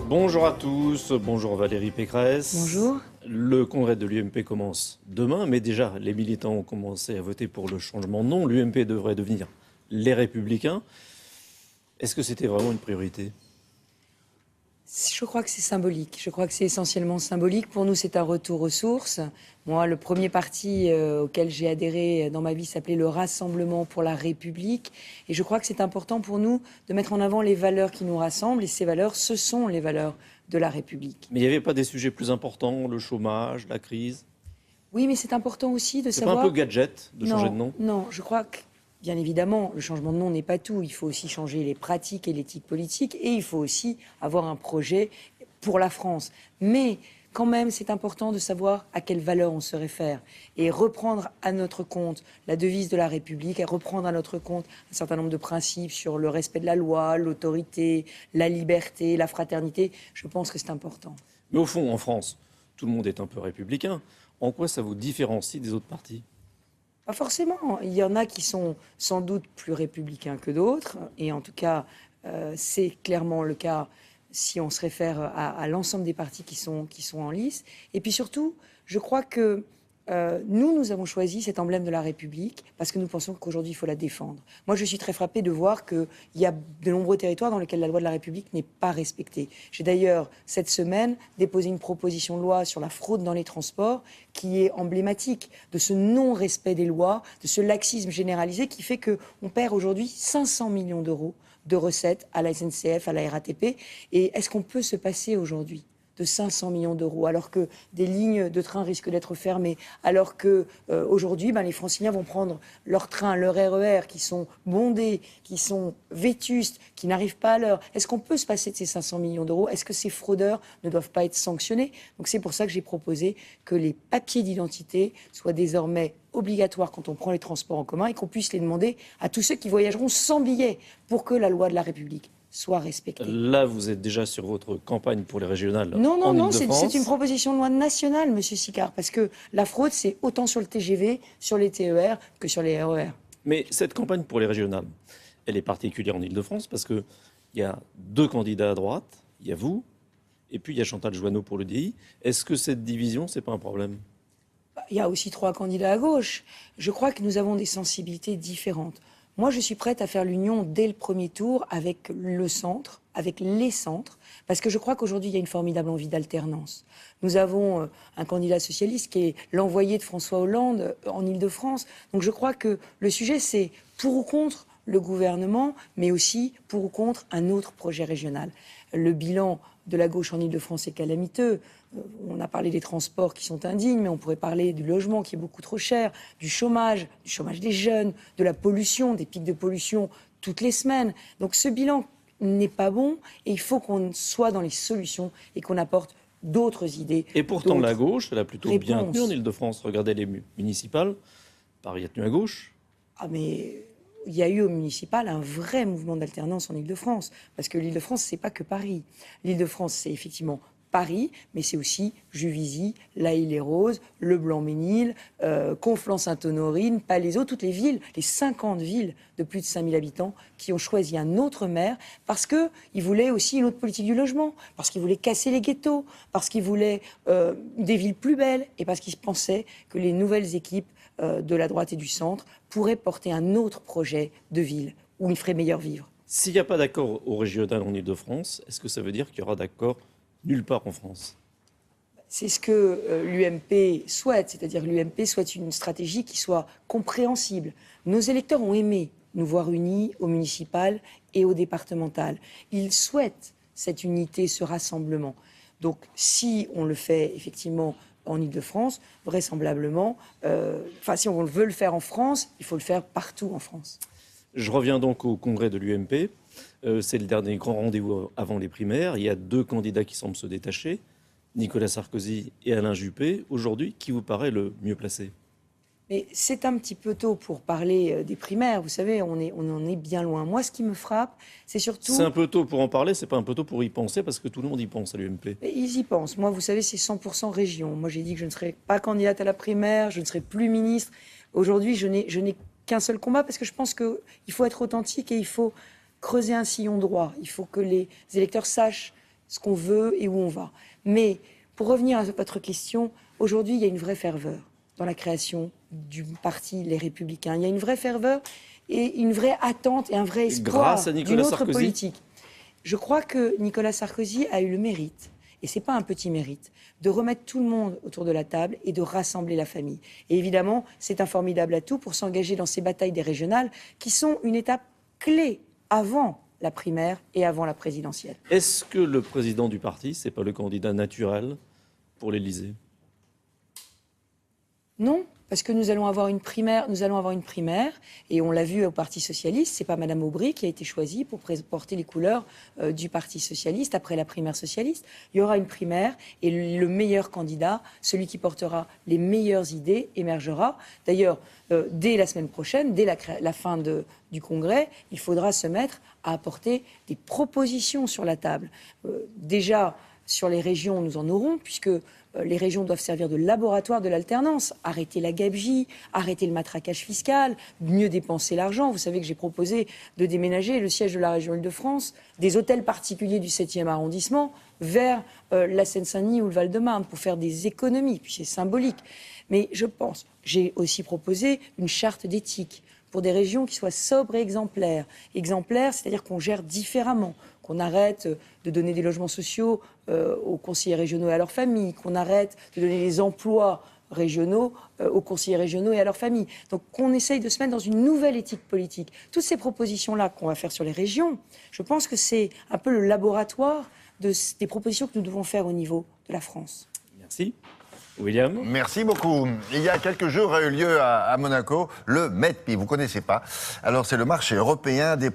Bonjour à tous, bonjour Valérie Pécresse. Bonjour. Le congrès de l'UMP commence demain, mais déjà les militants ont commencé à voter pour le changement de nom. L'UMP devrait devenir les Républicains. Est-ce que c'était vraiment une priorité ? Je crois que c'est symbolique. Je crois que c'est essentiellement symbolique. Pour nous, c'est un retour aux sources. Moi, le premier parti auquel j'ai adhéré dans ma vie s'appelait le Rassemblement pour la République. Et je crois que c'est important pour nous de mettre en avant les valeurs qui nous rassemblent. Et ces valeurs, ce sont les valeurs de la République. Mais il n'y avait pas des sujets plus importants, le chômage, la crise ? Oui, mais c'est important aussi de C'est savoir... pas un peu gadget de changer Non, de nom ? non, je crois que, bien évidemment, le changement de nom n'est pas tout. Il faut aussi changer les pratiques et l'éthique politique. Et il faut aussi avoir un projet pour la France. Mais quand même, c'est important de savoir à quelle valeur on se réfère et reprendre à notre compte la devise de la République et reprendre à notre compte un certain nombre de principes sur le respect de la loi, l'autorité, la liberté, la fraternité. Je pense que c'est important. Mais au fond, en France, tout le monde est un peu républicain. En quoi ça vous différencie des autres partis ? Pas forcément. Il y en a qui sont sans doute plus républicains que d'autres. Et en tout cas, c'est clairement le cas si on se réfère à l'ensemble des partis qui sont en lice. Et puis surtout, je crois que nous avons choisi cet emblème de la République parce que nous pensons qu'aujourd'hui, il faut la défendre. Moi, je suis très frappée de voir qu'il y a de nombreux territoires dans lesquels la loi de la République n'est pas respectée. J'ai d'ailleurs, cette semaine, déposé une proposition de loi sur la fraude dans les transports qui est emblématique de ce non-respect des lois, de ce laxisme généralisé qui fait qu'on perd aujourd'hui 500 millions d'euros de recettes à la SNCF, à la RATP. Et est-ce qu'on peut se passer aujourd'hui de 500 millions d'euros, alors que des lignes de train risquent d'être fermées, alors que aujourd'hui, les Franciliens vont prendre leur train, leur RER, qui sont bondés, qui sont vétustes, qui n'arrivent pas à l'heure. Est-ce qu'on peut se passer de ces 500 millions d'euros ? Est-ce que ces fraudeurs ne doivent pas être sanctionnés ? Donc c'est pour ça que j'ai proposé que les papiers d'identité soient désormais obligatoires quand on prend les transports en commun et qu'on puisse les demander à tous ceux qui voyageront sans billet pour que la loi de la République soit respectée. Là, vous êtes déjà sur votre campagne pour les régionales Non, en non, Ile-de-France. c'est une proposition de loi nationale, Monsieur Sicard, parce que la fraude, c'est autant sur le TGV, sur les TER que sur les RER. Mais cette campagne pour les régionales, elle est particulière en Ile-de-France parce qu'il y a deux candidats à droite, il y a vous, et puis il y a Chantal Joanneau pour le DI. Est-ce que cette division, c'est pas un problème ? Il y a aussi 3 candidats à gauche. Je crois que nous avons des sensibilités différentes. Moi, je suis prête à faire l'union dès le premier tour avec le centre, avec les centres, parce que je crois qu'aujourd'hui, il y a une formidable envie d'alternance. Nous avons un candidat socialiste qui est l'envoyé de François Hollande en Ile-de-France. Donc je crois que le sujet, c'est pour ou contre le gouvernement, mais aussi pour ou contre un autre projet régional. Le bilan de la gauche en Ile-de-France est calamiteux. On a parlé des transports qui sont indignes, mais on pourrait parler du logement qui est beaucoup trop cher, du chômage des jeunes, de la pollution, des pics de pollution toutes les semaines. Donc ce bilan n'est pas bon et il faut qu'on soit dans les solutions et qu'on apporte d'autres idées. Et pourtant, la gauche, elle a plutôt bien réponses. tenu en Ile-de-France. Regardez les municipales. Paris a tenu à gauche. Ah mais il y a eu au municipal un vrai mouvement d'alternance en Ile-de-France. Parce que l'Ile-de-France, c'est pas que Paris. L'Ile-de-France, c'est effectivement Paris, mais c'est aussi Juvisy, La Île-et-Rose, Le Blanc-Ménil, Conflans-Sainte-Honorine, Palaiseau, toutes les villes, les 50 villes de plus de 5000 habitants qui ont choisi un autre maire parce qu'ils voulaient aussi une autre politique du logement, parce qu'ils voulaient casser les ghettos, parce qu'ils voulaient des villes plus belles et parce qu'ils pensaient que les nouvelles équipes de la droite et du centre pourraient porter un autre projet de ville où il ferait meilleur vivre. S'il n'y a pas d'accord au régional en Ile-de-France, est-ce que ça veut dire qu'il y aura d'accord nulle part en France ? C'est ce que l'UMP souhaite, c'est-à-dire que l'UMP souhaite une stratégie qui soit compréhensible. Nos électeurs ont aimé nous voir unis au municipal et au départemental. Ils souhaitent cette unité, ce rassemblement. Donc si on le fait effectivement en Ile-de-France, vraisemblablement, si on veut le faire en France, il faut le faire partout en France. Je reviens donc au congrès de l'UMP. C'est le dernier grand rendez-vous avant les primaires. Il y a 2 candidats qui semblent se détacher, Nicolas Sarkozy et Alain Juppé. Aujourd'hui, qui vous paraît le mieux placé ? Mais c'est un petit peu tôt pour parler des primaires. Vous savez, on en est bien loin. Moi, ce qui me frappe, c'est surtout... C'est un peu tôt pour en parler, c'est pas un peu tôt pour y penser, parce que tout le monde y pense à l'UMP. Mais ils y pensent. Moi, vous savez, c'est 100% région. Moi, j'ai dit que je ne serais pas candidate à la primaire, je ne serais plus ministre. Aujourd'hui, je n'ai qu'un seul combat, parce que je pense qu'il faut être authentique et il faut creuser un sillon droit. Il faut que les électeurs sachent ce qu'on veut et où on va. Mais pour revenir à votre question, aujourd'hui, il y a une vraie ferveur dans la création du parti Les Républicains. Il y a une vraie ferveur et une vraie attente et un vrai espoir d'une autre politique. Je crois que Nicolas Sarkozy a eu le mérite, et ce n'est pas un petit mérite, de remettre tout le monde autour de la table et de rassembler la famille. Et évidemment, c'est un formidable atout pour s'engager dans ces batailles des régionales qui sont une étape clé avant la primaire et avant la présidentielle. Est-ce que le président du parti, ce n'est pas le candidat naturel pour l'Élysée? Non, parce que nous allons avoir une primaire, et on l'a vu au Parti socialiste, c'est pas Madame Aubry qui a été choisie pour porter les couleurs du Parti socialiste après la primaire socialiste. Il y aura une primaire et le meilleur candidat, celui qui portera les meilleures idées, émergera. D'ailleurs, dès la semaine prochaine, dès la fin du Congrès, il faudra se mettre à apporter des propositions sur la table. Déjà, sur les régions, nous en aurons, puisque les régions doivent servir de laboratoire de l'alternance. Arrêter la gabegie, arrêter le matraquage fiscal, mieux dépenser l'argent. Vous savez que j'ai proposé de déménager le siège de la région Île-de-France des hôtels particuliers du 7e arrondissement vers la Seine-Saint-Denis ou le Val-de-Marne pour faire des économies. Puis c'est symbolique. Mais j'ai aussi proposé une charte d'éthique pour des régions qui soient sobres et exemplaires. Exemplaires, c'est-à-dire qu'on gère différemment, qu'on arrête de donner des logements sociaux aux conseillers régionaux et à leurs familles, qu'on arrête de donner des emplois régionaux aux conseillers régionaux et à leurs familles. Donc qu'on essaye de se mettre dans une nouvelle éthique politique. Toutes ces propositions-là qu'on va faire sur les régions, je pense que c'est un peu le laboratoire des propositions que nous devons faire au niveau de la France. Merci. William. Merci beaucoup. Il y a quelques jours a eu lieu à Monaco le MEDPI. Vous ne connaissez pas. Alors c'est le marché européen des